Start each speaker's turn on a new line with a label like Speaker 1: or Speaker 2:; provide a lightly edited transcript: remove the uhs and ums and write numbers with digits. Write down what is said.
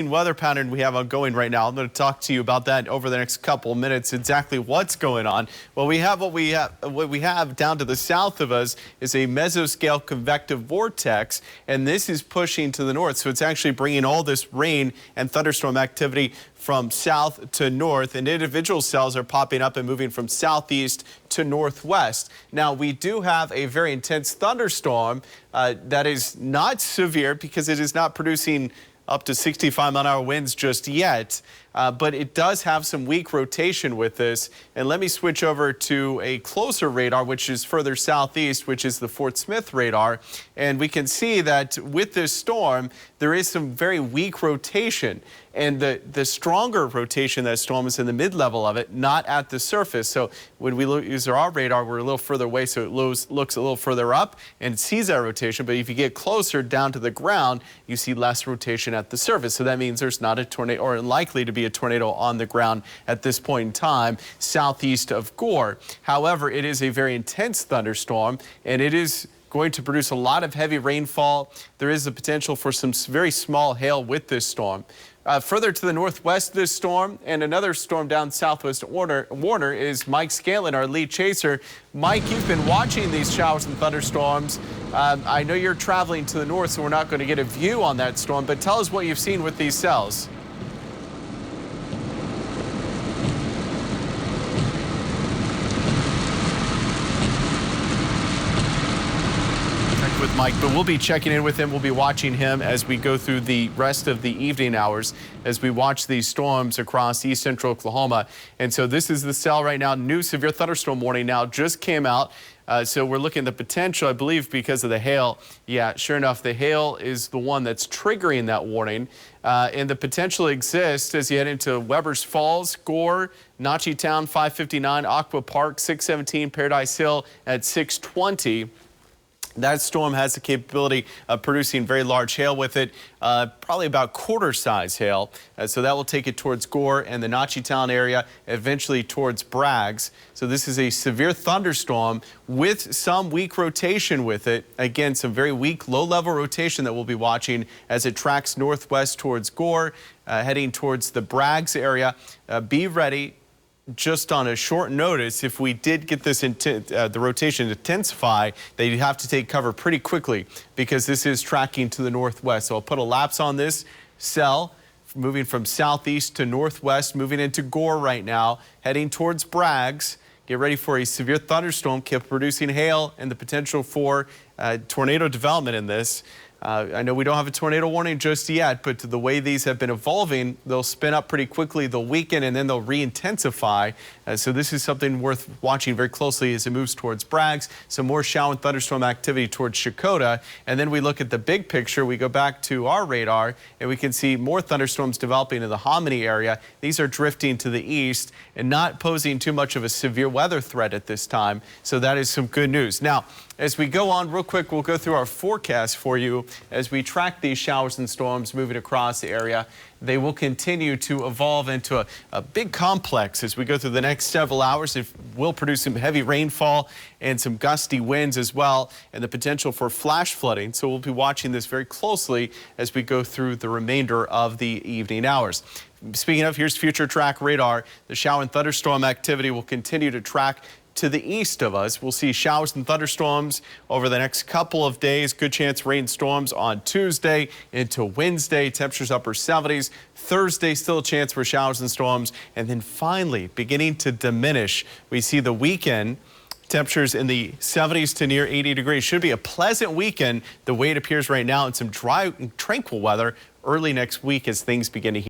Speaker 1: Weather pattern we have ongoing right now. I'm going to talk to you about that over the next couple of minutes, exactly what's going on. Well, what we have down to the south of us is a mesoscale convective vortex, and this is pushing to the north. So it's actually bringing all this rain and thunderstorm activity from south to north, and individual cells are popping up and moving from southeast to northwest. Now, we do have a very intense thunderstorm that is not severe because it is not producing up to 65-mile-an-hour winds just yet, but it does have some weak rotation with this. And let me switch over to a closer radar, which is further southeast, which is the Fort Smith radar. And we can see that with this storm, there is some very weak rotation. And the stronger rotation of that storm is in the mid-level of it, not at the surface. So when we use our radar, we're a little further away, so it looks a little further up and sees that rotation. But if you get closer down to the ground, you see less rotation at the surface. So that means there's not a tornado, or unlikely to be a tornado on the ground at this point in time, southeast of Gore. However, it is a very intense thunderstorm, and it is going to produce a lot of heavy rainfall. There is the potential for some very small hail with this storm. Further to the northwest of this storm, and another storm down southwest Warner is Mike Scanlon, our lead chaser. Mike, you've been watching these showers and thunderstorms. I know you're traveling to the north, so we're not going to get a view on that storm, but tell us what you've seen with these cells. With Mike, but we'll be checking in with him. We'll be watching him as we go through the rest of the evening hours as we watch these storms across east central Oklahoma. And so this is the cell right now. New severe thunderstorm warning now just came out. So we're looking at the potential, I believe, because of the hail. Yeah, sure enough, the hail is the one that's triggering that warning. And the potential exists as you head into Weber's Falls, Gore, Nachitown, 559, Aqua Park, 617, Paradise Hill at 620. That storm has the capability of producing very large hail with it, probably about quarter-size hail. So that will take it towards Gore and the Nachitown area, eventually towards Braggs. So this is a severe thunderstorm with some weak rotation with it. Again, some very weak low-level rotation that we'll be watching as it tracks northwest towards Gore, heading towards the Braggs area. Be ready. Just on a short notice, if we did get this the rotation to intensify, they'd have to take cover pretty quickly because this is tracking to the northwest. So I'll put a lapse on this cell, moving from southeast to northwest, moving into Gore right now, heading towards Braggs. Get ready for a severe thunderstorm, keep producing hail and the potential for tornado development in this. I know we don't have a tornado warning just yet, but the way these have been evolving, they'll spin up pretty quickly, they'll weaken, and then they'll re-intensify. So this is something worth watching very closely as it moves towards Braggs. Some more shower and thunderstorm activity towards Shakota. And then we look at the big picture. We go back to our radar, and we can see more thunderstorms developing in the Hominy area. These are drifting to the east and not posing too much of a severe weather threat at this time. So that is some good news. Now, as we go on real quick, we'll go through our forecast for you as we track these showers and storms moving across the area. They will continue to evolve into a big complex as we go through the next several hours. It will produce some heavy rainfall and some gusty winds as well, and the potential for flash flooding. So we'll be watching this very closely as we go through the remainder of the evening hours. Speaking of, here's Futuretrack Radar. The shower and thunderstorm activity will continue to track to the east of us. We'll see showers and thunderstorms over the next couple of days. Good chance rainstorms on Tuesday into Wednesday. Temperatures upper 70s. Thursday, still a chance for showers and storms. And then finally, beginning to diminish. We see the weekend. Temperatures in the 70s to near 80 degrees. Should be a pleasant weekend the way it appears right now, and some dry and tranquil weather early next week as things begin to heat.